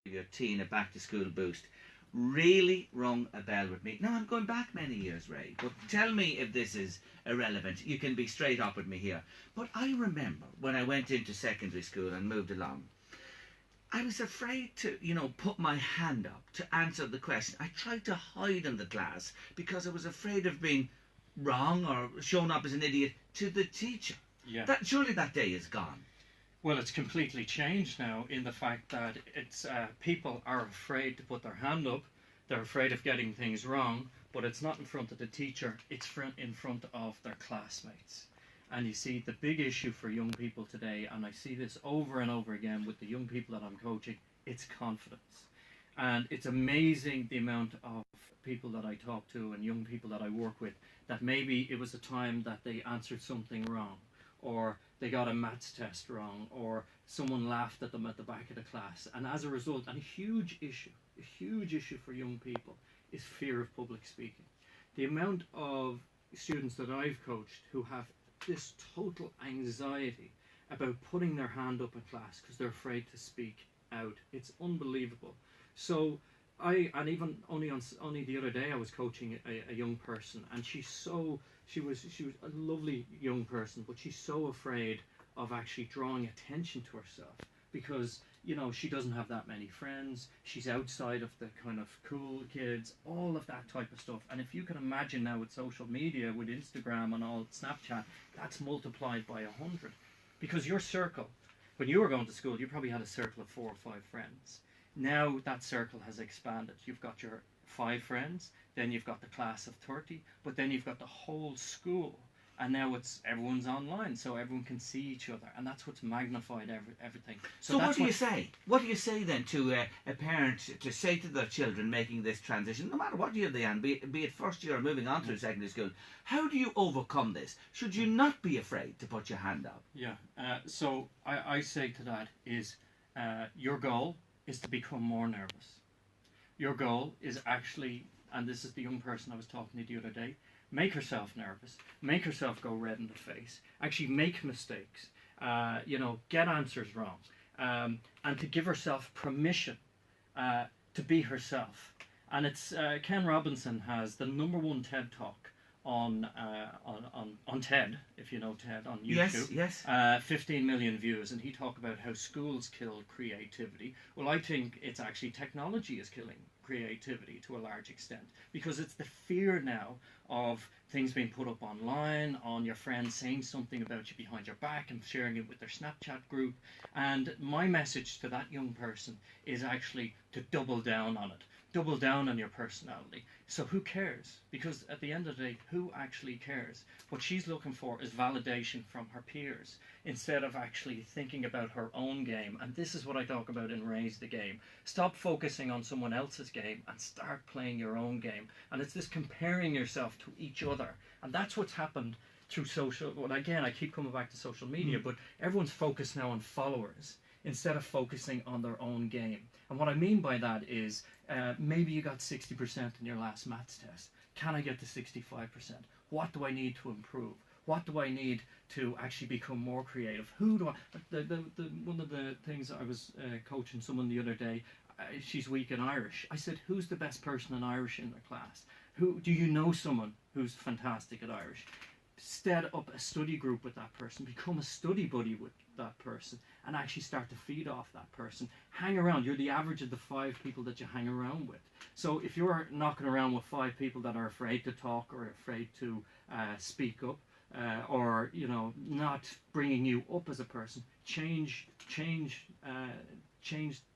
your teen a back to school boost really rung a bell with me. Now, I'm going back many years, Ray, but tell me if this is irrelevant. You can be straight up with me here. But I remember when I went into secondary school and moved along, I was afraid to, put my hand up to answer the question. I tried to hide in the class because I was afraid of being wrong or shown up as an idiot to the teacher. Yeah. Surely that day is gone. Well, it's completely changed now in the fact that it's people are afraid to put their hand up. They're afraid of getting things wrong, but it's not in front of the teacher. It's in front of their classmates. And you see, the big issue for young people today, and I see this over and over again with the young people that I'm coaching, it's confidence. And it's amazing the amount of people that I talk to and young people that I work with that maybe it was a time that they answered something wrong, or they got a maths test wrong, or someone laughed at them at the back of the class. And as a result, and a huge issue for young people is fear of public speaking. The amount of students that I've coached who have this total anxiety about putting their hand up in class because they're afraid to speak out, it's unbelievable. So and even only the other day I was coaching a young person, and she was a lovely young person, but she's so afraid of actually drawing attention to herself because she doesn't have that many friends, she's outside of the kind of cool kids, all of that type of stuff. And if you can imagine now with social media, with Instagram and all, Snapchat, that's multiplied by 100, because your circle, when you were going to school, you probably had a circle of 4 or 5 friends. Now that circle has expanded. You've got your 5 friends, then you've got the class of 30, but then you've got the whole school. And now everyone's online, so everyone can see each other, and that's what's magnified everything. So what do you say? What do you say then to a parent to say to their children making this transition, no matter what year they are, be it first year or moving on to secondary school? How do you overcome this? Should you not be afraid to put your hand up? Yeah. So I say to that is your goal is to become more nervous. Your goal is actually, and this is the young person I was talking to the other day, make herself nervous, make herself go red in the face, actually make mistakes, get answers wrong, and to give herself permission to be herself. And it's Ken Robinson has the #1 TED Talk on TED, if you know TED, on YouTube. Yes. 15 million views, and he talked about how schools kill creativity. Well, I think it's actually technology is killing creativity to a large extent, because it's the fear now of things being put up online, on your friends saying something about you behind your back and sharing it with their Snapchat group. And my message to that young person is actually to double down on it. Double down on your personality. So who cares? Because at the end of the day, who actually cares? What she's looking for is validation from her peers, instead of actually thinking about her own game. And this is what I talk about in Raise the Game. Stop focusing on someone else's game and start playing your own game. And it's this comparing yourself to each other. And that's what's happened through social. Well, again, I keep coming back to social media, but everyone's focused now on followers instead of focusing on their own game. And what I mean by that is maybe you got 60% in your last maths test. Can I get to 65%? What do I need to improve? What do I need to actually become more creative? Who do I... one of the things I was coaching someone the other day, she's weak in Irish. I said, who's the best person in Irish in their class? Who do you know someone who's fantastic at Irish? Set up a study group with that person, become a study buddy with that person, and actually start to feed off that person. Hang around. You're the average of the 5 people that you hang around with. So if you're knocking around with 5 people that are afraid to talk or afraid to speak up, or not bringing you up as a person, change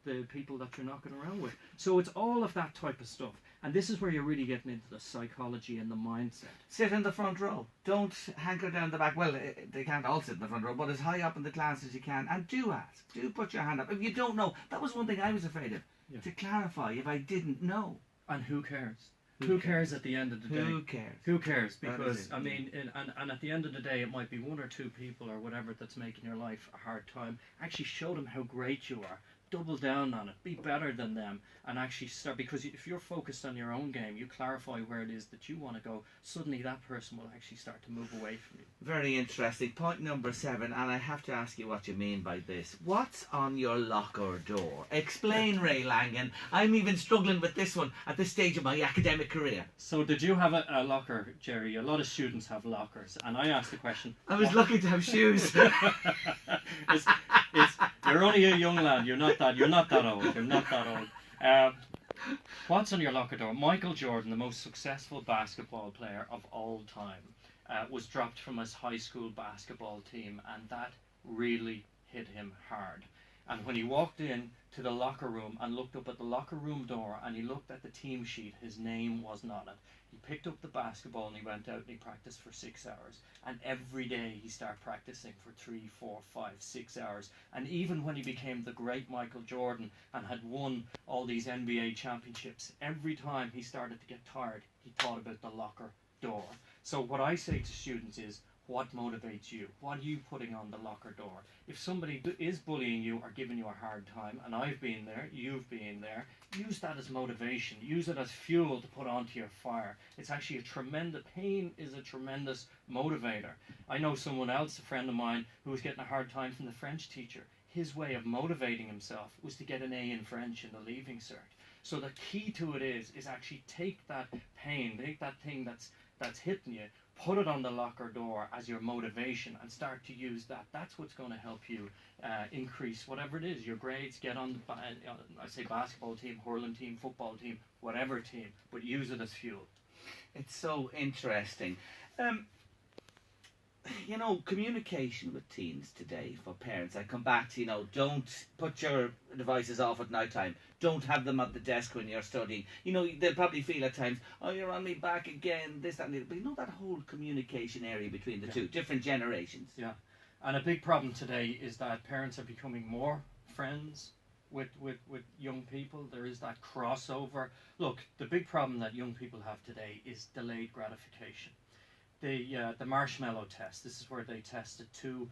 the people that you're knocking around with. So it's all of that type of stuff. And this is where you're really getting into the psychology and the mindset. Sit in the front row. Don't hanker down the back. Well, they can't all sit in the front row, but as high up in the class as you can. And do ask. Do put your hand up. If you don't know, that was one thing I was afraid of. Yeah. To clarify if I didn't know. And who cares? Who cares at the end of the day? Who cares? Who cares? Because, I mean, and at the end of the day, it might be 1 or 2 people or whatever that's making your life a hard time. Actually show them how great you are. double down on it, be better than them, and actually start, because if you're focused on your own game, you clarify where it is that you want to go, suddenly that person will actually start to move away from you. Very interesting. Point number 7, and I have to ask you what you mean by this. What's on your locker door? Explain, Ray Langan. I'm even struggling with this one at this stage of my academic career. So did you have a locker, Jerry? A lot of students have lockers, and I asked the question. I was lucky to have shoes. You're only a young lad. You're not that old. You're not that old. What's on your locker door? Michael Jordan, the most successful basketball player of all time, was dropped from his high school basketball team, and that really hit him hard. And when he walked in to the locker room and looked up at the locker room door and he looked at the team sheet, his name wasn't on it. He picked up the basketball and he went out and he practiced for 6 hours. And every day he started practicing for 3, 4, 5, 6 hours. And even when he became the great Michael Jordan and had won all these NBA championships, every time he started to get tired, he thought about the locker door. So what I say to students is, what motivates you? What are you putting on the locker door? If somebody is bullying you or giving you a hard time, and I've been there, you've been there, use that as motivation. Use it as fuel to put onto your fire. It's actually pain is a tremendous motivator. I know someone else, a friend of mine, who was getting a hard time from the French teacher. His way of motivating himself was to get an A in French in the Leaving Cert. So the key to it is actually take that pain, take that thing that's hitting you, put it on the locker door as your motivation and start to use that. That's what's going to help you increase whatever it is, your grades, get on the, I say basketball team, hurling team, football team, whatever team, but use it as fuel. It's so interesting. You know, communication with teens today for parents. I come back to, don't put your devices off at night time. Don't have them at the desk when you're studying. They'll probably feel at times, oh, you're on me back again, this, that, and the other. But that whole communication area between the two, different generations. Yeah. And a big problem today is that parents are becoming more friends with young people. There is that crossover. Look, the big problem that young people have today is delayed gratification. The marshmallow test. This is where they tested two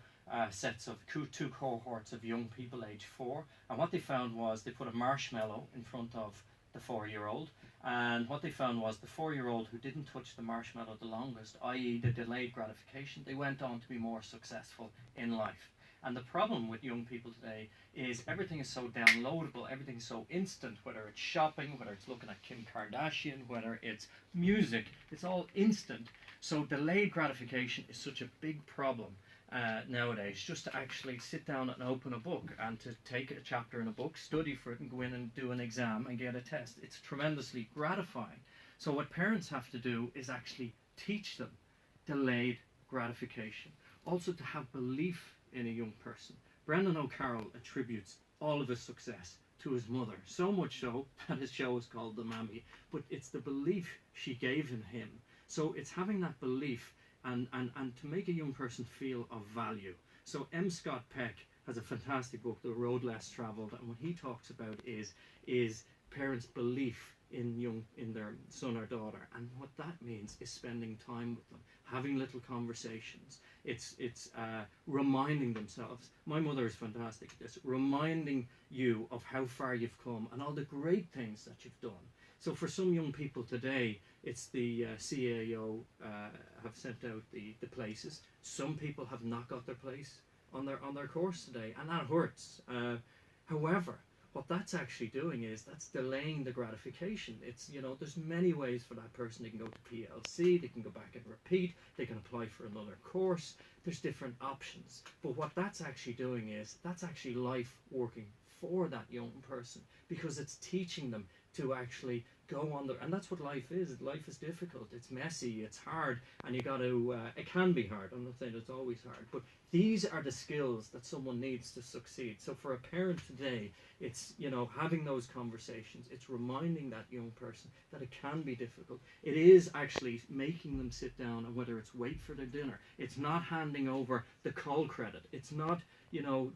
cohorts of young people age 4, and what they found was they put a marshmallow in front of the 4-year-old, and what they found was the 4-year-old who didn't touch the marshmallow the longest, i.e. the delayed gratification, they went on to be more successful in life. And the problem with young people today is everything is so downloadable, everything is so instant, whether it's shopping, whether it's looking at Kim Kardashian, whether it's music, it's all instant. So delayed gratification is such a big problem nowadays, just to actually sit down and open a book and to take a chapter in a book, study for it and go in and do an exam and get a test. It's tremendously gratifying. So what parents have to do is actually teach them delayed gratification. Also to have belief in a young person. Brendan O'Carroll attributes all of his success to his mother, so much so that his show is called The Mammy, but it's the belief she gave in him. So it's having that belief and to make a young person feel of value. So M. Scott Peck has a fantastic book, The Road Less Travelled, and what he talks about is parents' belief in their son or daughter, and what that means is spending time with them, having little conversations. It's reminding themselves. My mother is fantastic at this, reminding you of how far you've come and all the great things that you've done. So for some young people today, it's the CAO have sent out the places. Some people have not got their place on their course today, and that hurts. However, what that's actually doing is that's delaying the gratification. It's, there's many ways for that person. They can go to PLC, they can go back and repeat, they can apply for another course. There's different options. But what that's actually doing is that's actually life working for that young person, because it's teaching them to actually go on there. And that's what life is. Life is difficult. It's messy. It's hard. And you got to, it can be hard. I'm not saying it's always hard. But these are the skills that someone needs to succeed. So for a parent today, it's, having those conversations. It's reminding that young person that it can be difficult. It is actually making them sit down, and whether it's wait for their dinner. It's not handing over the call credit. It's not,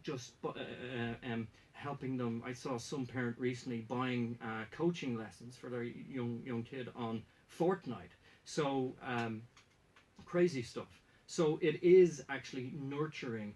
just helping them. I saw some parent recently buying coaching lessons for their young kid on Fortnite. So crazy stuff. So it is actually nurturing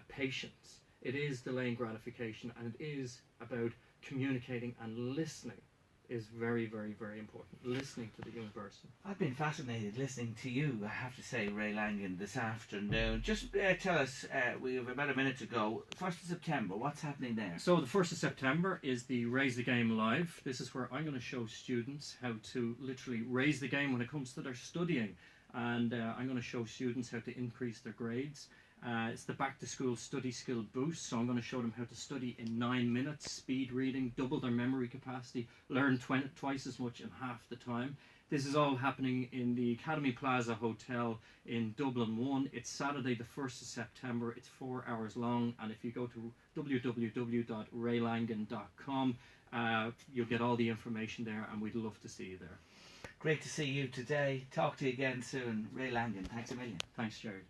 patience. It is delaying gratification, and it is about communicating and listening is very, very, very important. Listening to the young person. I've been fascinated listening to you, I have to say, Ray Langan, this afternoon. Just tell us, we have about a minute to go. 1st of September, what's happening there? So the 1st of September is the Raise the Game Live. This is where I'm going to show students how to literally raise the game when it comes to their studying. And I'm going to show students how to increase their grades. It's the back to school study skill boost, so I'm going to show them how to study in 9 minutes, speed reading, double their memory capacity, learn twice as much in half the time. This is all happening in the Academy Plaza Hotel in Dublin 1. It's Saturday the 1st of September. It's 4 hours long, and if you go to www.raylangan.com, you'll get all the information there, and we'd love to see you there. Great to see you today. Talk to you again soon. Ray Langan, thanks a million. Thanks, Jerry.